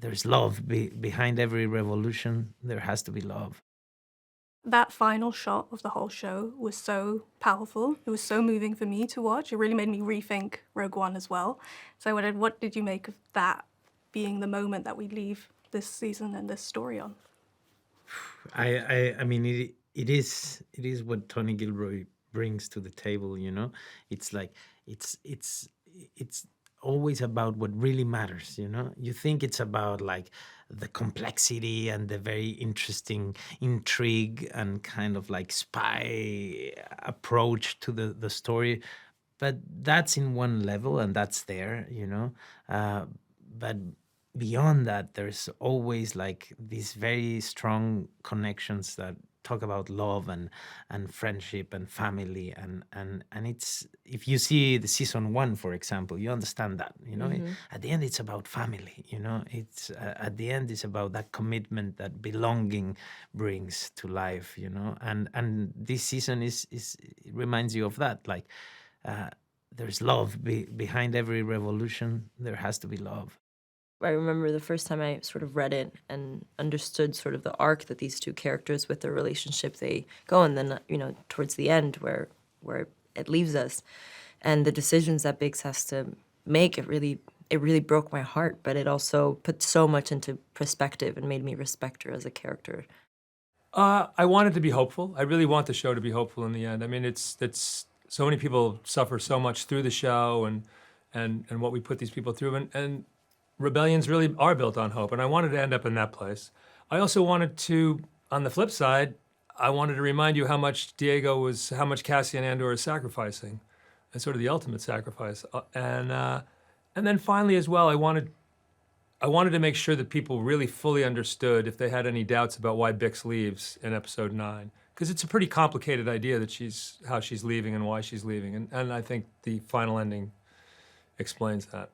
there's love behind every revolution. There has to be love. That final shot of the whole show was so powerful. It was so moving for me to watch. It really made me rethink Rogue One as well. So I wondered, what did you make of that being the moment that we leave this season and this story on? I mean, it is what Tony Gilroy brings to the table. It's like it's always about what really matters. You think it's about like the complexity and the very interesting intrigue and kind of like spy approach to the story, but that's in one level and that's there. But beyond that, there's always like these very strong connections that talk about love and friendship and family, and it's, if you see the season one, for example, you understand that. Hmm. At the end it's about family. It's at the end it's about that commitment that belonging brings to life. And this season is it reminds you of that, like, uh, there's love behind every revolution. There has to be love. I remember the first time I sort of read it and understood sort of the arc that these two characters with their relationship they go, and then towards the end where it leaves us, and the decisions that Biggs has to make. It really broke my heart, but it also put so much into perspective and made me respect her as a character. I want it to be hopeful. I really want the show to be hopeful in the end. I mean, it's so many people suffer so much through the show and what we put these people through, and rebellions really are built on hope, and I wanted to end up in that place. I also wanted to, on the flip side, I wanted to remind you how much Cassian Andor is sacrificing, and sort of the ultimate sacrifice. And then finally as well, I wanted to make sure that people really fully understood if they had any doubts about why Bix leaves in episode 9. Because it's a pretty complicated idea that how she's leaving and why she's leaving. And I think the final ending explains that.